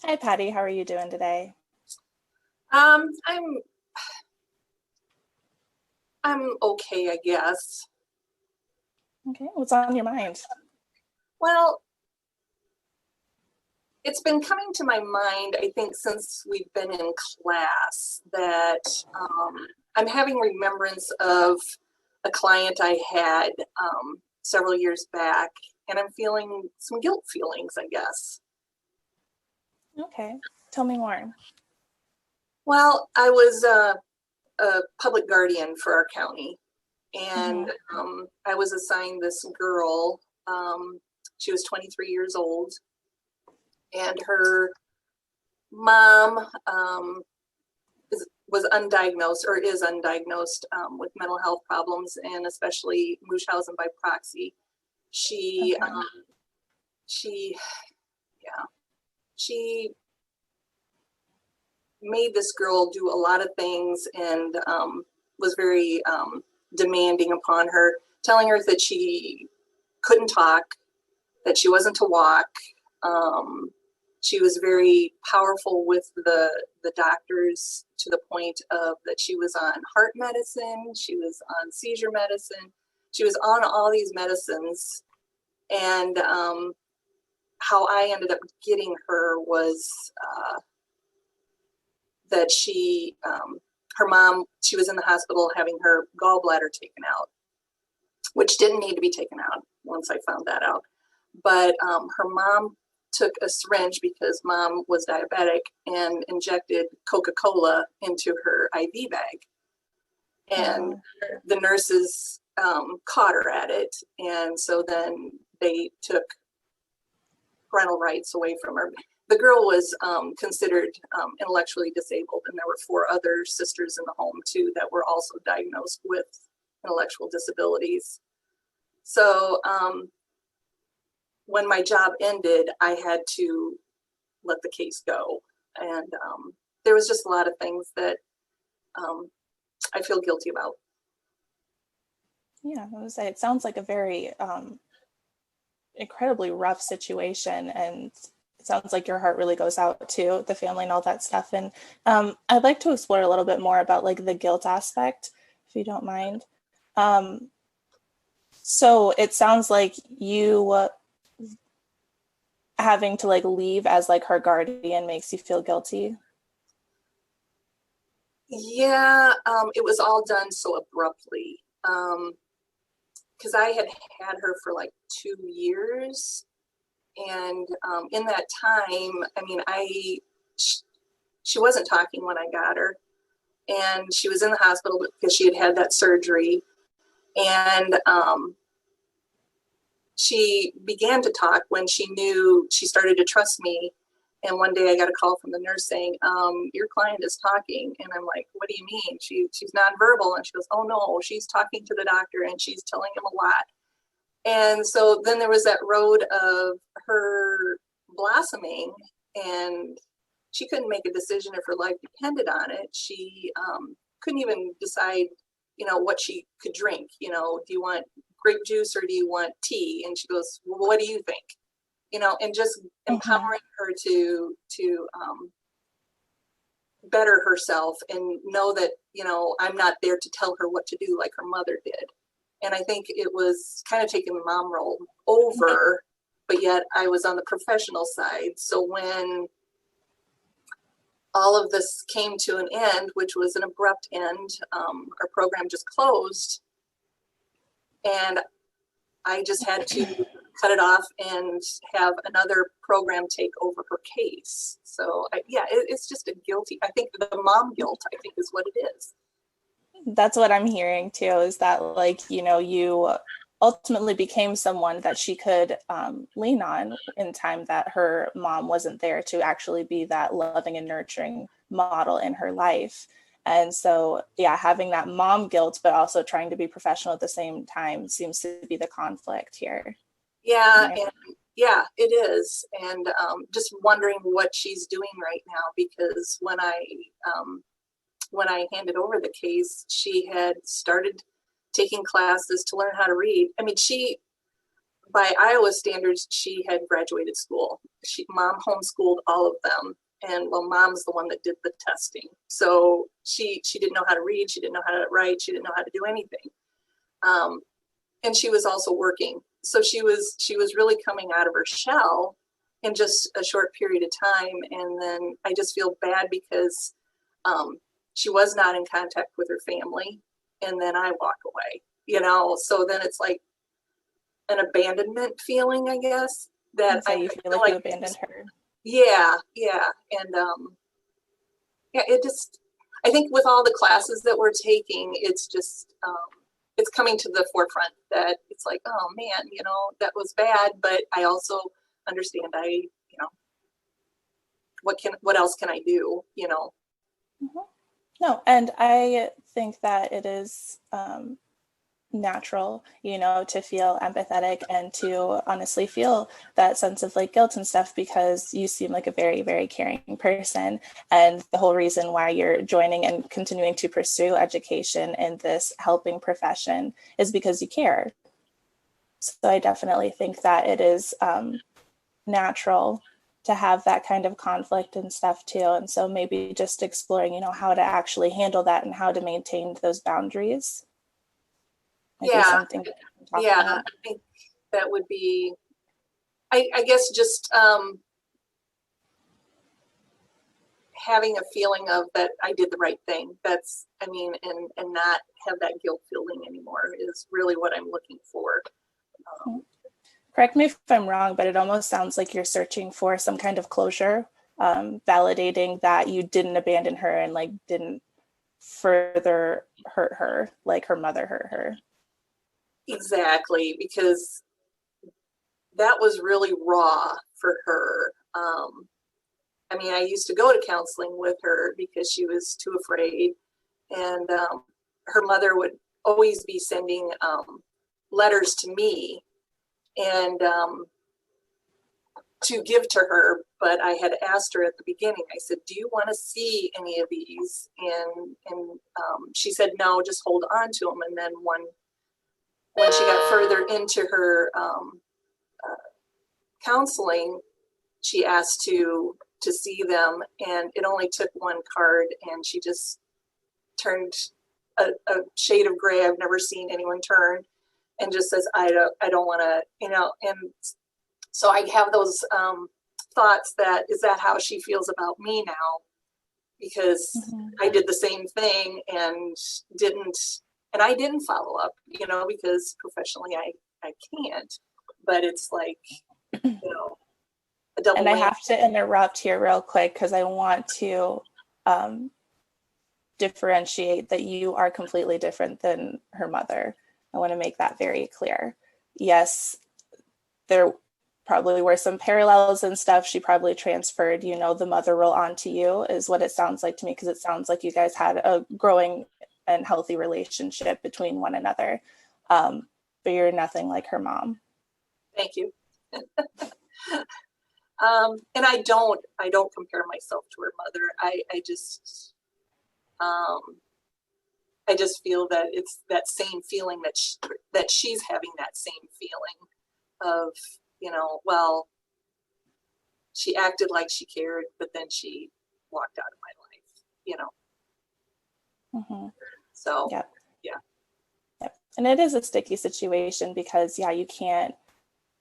Hi, Patty. How are you doing today? I'm okay, I guess. Okay, what's on your mind? Well, it's been coming to my mind, I think, since we've been in class that I'm having remembrance of a client I had several years back, and I'm feeling some guilt feelings, I guess. Okay, tell me more. Well, I was a public guardian for our county, and Hmm. I was assigned this girl. She was 23 years old, and her mom was undiagnosed or is undiagnosed with mental health problems, and especially Munchausen by proxy. She, Okay. she, yeah, she made this girl do a lot of things and was very demanding upon her, telling her that she couldn't talk, that she wasn't to walk. Um, she was very powerful with the doctors to the point of that she was on heart medicine, she was on seizure medicine, she was on all these medicines. And how I ended up getting her was that her mom, she was in the hospital having her gallbladder taken out, which didn't need to be taken out once I found that out. But her mom took a syringe because mom was diabetic and injected Coca-Cola into her IV bag. Oh, And wow. the nurses caught her at it. And so then they took parental rights away from her. The girl was considered intellectually disabled, and there were four other sisters in the home too that were also diagnosed with intellectual disabilities. So when my job ended, I had to let the case go. And there was just a lot of things that um, I feel guilty about. Yeah, I would say it sounds like a very incredibly rough situation, and it sounds like your heart really goes out to the family and all that stuff. And I'd like to explore a little bit more about like the guilt aspect, if you don't mind. Um, so it sounds like you having to like leave as like her guardian makes you feel guilty. Yeah, it was all done so abruptly because I had had her for like 2 years. And in that time, I mean, sh- she wasn't talking when I got her. And she was in the hospital because she had had that surgery. And she began to talk when she knew she started to trust me. And one day I got a call from the nurse saying, your client is talking. And I'm like, what do you mean? She's nonverbal. And she goes, oh no, she's talking to the doctor and she's telling him a lot. And so then there was that road of her blossoming, and she couldn't make a decision if her life depended on it. She couldn't even decide, what she could drink. Do you want grape juice or do you want tea? And she goes, well, what do you think? And just Hmm. empowering her to better herself and know that I'm not there to tell her what to do like her mother did. And I think it was kind of taking the mom role over, but yet I was on the professional side. So when all of this came to an end, which was an abrupt end, our program just closed, and I just had to cut it off and have another program take over her case. So yeah, it's just a guilty. I think the mom guilt, I think, is what it is. That's what I'm hearing too, is that like, you ultimately became someone that she could lean on in time that her mom wasn't there to actually be that loving and nurturing model in her life. And so, yeah, having that mom guilt, but also trying to be professional at the same time seems to be the conflict here. Yeah, Right. and yeah, it is. And just wondering what she's doing right now because um, when I handed over the case, she had started taking classes to learn how to read. I mean, by Iowa standards, she had graduated school. Mom homeschooled all of them. And well, mom's the one that did the testing. So she didn't know how to read. She didn't know how to write. She didn't know how to do anything. And she was also working. So she was really coming out of her shell in just a short period of time. And then I just feel bad because she was not in contact with her family. And then I walk away, so then it's like an abandonment feeling, I guess, that So I you feel feel like you like, abandoned her. yeah. And yeah, it just, I think with all the classes that we're taking, it's just, it's coming to the forefront that it's like, oh man, that was bad, but I also understand what else can I do, Mhm. No, and I think that it is natural, to feel empathetic and to honestly feel that sense of like guilt and stuff, because you seem like a very, very caring person. And the whole reason why you're joining and continuing to pursue education in this helping profession is because you care. So I definitely think that it is natural to have that kind of conflict and stuff too. And so maybe just exploring, how to actually handle that and how to maintain those boundaries might be yeah. something that we can talk Yeah, about. I think that would be, I guess, just having a feeling of that I did the right thing. That's, and not have that guilt feeling anymore is really what I'm looking for. Correct me if I'm wrong, but it almost sounds like you're searching for some kind of closure, validating that you didn't abandon her and like didn't further hurt her like her mother hurt her. Exactly, because that was really raw for her. I used to go to counseling with her because she was too afraid, and her mother would always be sending letters to me and to give to her. But I had asked her at the beginning, I said, do you want to see any of these? And she said, no, just hold on to them. And then when she got further into her counseling, she asked to see them, and it only took one card, and she just turned a shade of gray I've never seen anyone turn, and just says, I don't want to, and so I have those thoughts that, is that how she feels about me now? Because Mm-hmm. I did the same thing and I didn't follow up, because professionally I can't, but it's like, a double And I whammy. have to interrupt here real quick because I want to um, differentiate that you are completely different than her mother. I want to make that very clear. Yes, there probably were some parallels and stuff. She probably transferred, the mother role onto you, is what it sounds like to me, because it sounds like you guys had a growing and healthy relationship between one another. But you're nothing like her mom. Thank you. And I don't compare myself to her mother. I just feel that it's that same feeling that she's having, that same feeling of, well, she acted like she cared, but then she walked out of my life. Mm-hmm. So, Yep. yeah. Yep. And it is a sticky situation because, yeah, you can't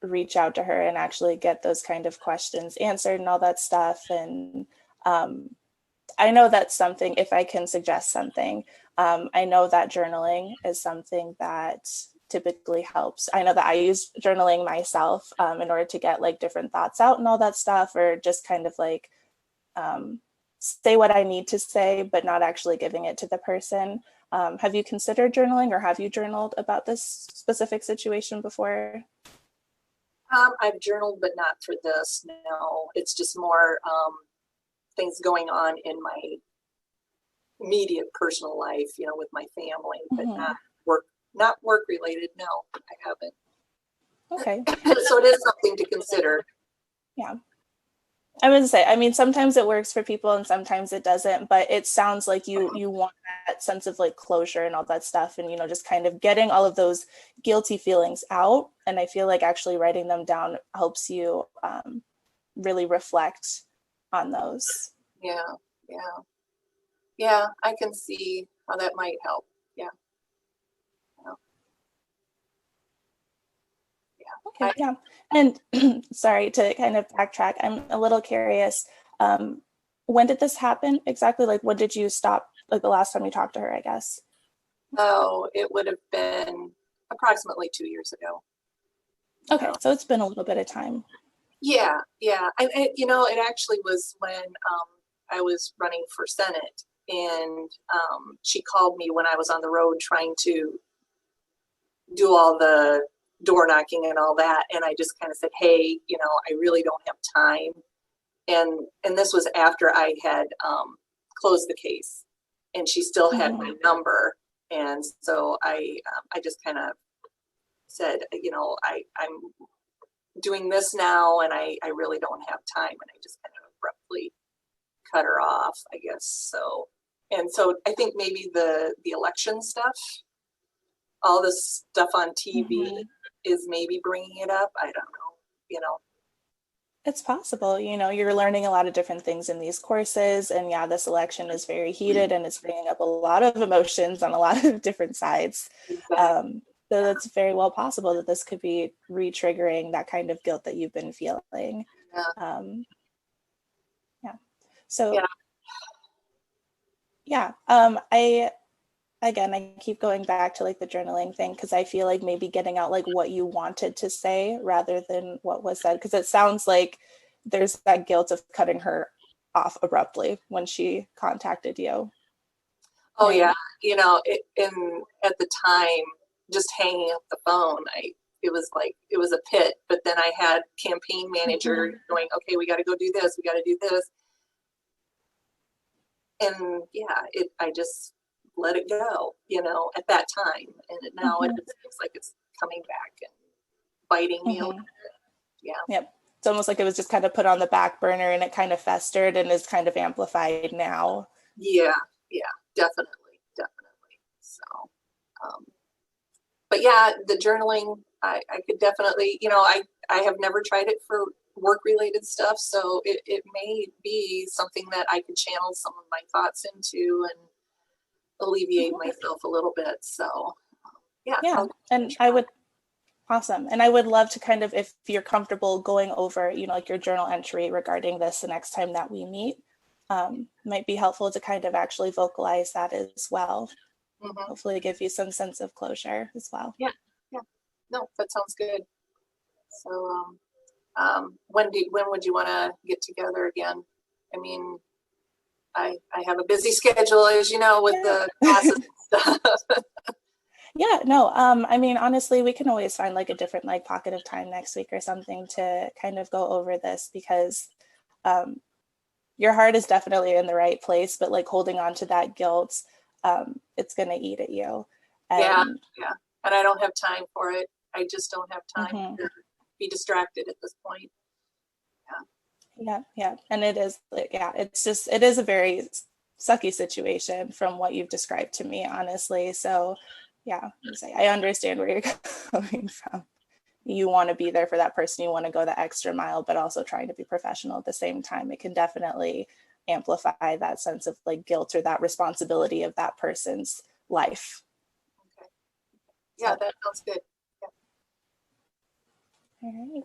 reach out to her and actually get those kind of questions answered and all that stuff. And I know that's something, if I can suggest something, I know that journaling is something that typically helps. I know that I use journaling myself in order to get like different thoughts out and all that stuff, or just kind of like say what I need to say, but not actually giving it to the person. Have you considered journaling, or have you journaled about this specific situation before? I've journaled, but not for this. No, it's just more things going on in my immediate personal life, with my family, but Mm-hmm. not work related. No, I haven't. Okay. So it is something to consider. Yeah. I would say, I mean, sometimes it works for people and sometimes it doesn't, but it sounds like you want that sense of like closure and all that stuff, and just kind of getting all of those guilty feelings out. And I feel like actually writing them down helps you really reflect on those. Yeah, yeah, yeah. I can see how that might help. Yeah, yeah. Okay, yeah. And sorry to kind of backtrack, I'm a little curious. Um, when did this happen exactly? Like, when did you stop? Like the last time you talked to her, I guess. Oh, it would have been approximately 2 years ago. Okay, So, so it's been a little bit of time. yeah, yeah. It actually was when I was running for Senate, and she called me when I was on the road trying to do all the door knocking and all that, and I just kind of said, "Hey, I really don't have time." And this was after I had closed the case, and she still had my number, and so I just kind of said, I'm doing this now, and I really don't have time, and I just kind of abruptly cut her off, I guess. So, and so I think maybe the election stuff, all this stuff on TV is maybe bringing it up. I don't know. It's possible, you're learning a lot of different things in these courses. And yeah, this election is very heated and it's bringing up a lot of emotions on a lot of different sides. Exactly. So it's very well possible that this could be re-triggering that kind of guilt that you've been feeling. Yeah. Yeah. So Yeah. yeah, I keep going back to like the journaling thing because I feel like maybe getting out like what you wanted to say rather than what was said, because it sounds like there's that guilt of cutting her off abruptly when she contacted you. Oh And yeah. At the time, just hanging up the phone, it was like it was a pit. But then I had campaign manager going, okay, we got to go do this. We got to do this. And yeah, I just let it go, at that time. And now it seems like it's coming back and biting me a little bit. Yeah. Yep. It's almost like it was just kind of put on the back burner and it kind of festered and is kind of amplified now. Yeah. Yeah. Definitely. Definitely. So, um, but yeah, the journaling, I could definitely, I have never tried it for work related stuff. So it may be something that I could channel some of my thoughts into and alleviate myself a little bit. So yeah. Yeah. And I would Awesome. And I would love to kind of, if you're comfortable going over, like your journal entry regarding this the next time that we meet, might be helpful to kind of actually vocalize that as well. Hopefully give you some sense of closure as well. Yeah. Yeah. No, that sounds good. So, when would you want to get together again? I mean, I have a busy schedule, as you know, with the classes and stuff. Yeah, no, I mean, honestly, we can always find like a different like pocket of time next week or something to kind of go over this because your heart is definitely in the right place, but like holding on to that guilt, it's going to eat at you. Yeah, And yeah. And I don't have time for it. I just don't have time to be distracted at this point. yeah. And it is like, yeah, it is a very sucky situation from what you've described to me, honestly. So yeah, I understand where you're coming from. You want to be there for that person, you want to go the extra mile, but also trying to be professional at the same time. It can definitely amplify that sense of like guilt or that responsibility of that person's life. Okay. Yeah, that sounds good. Yeah. All right.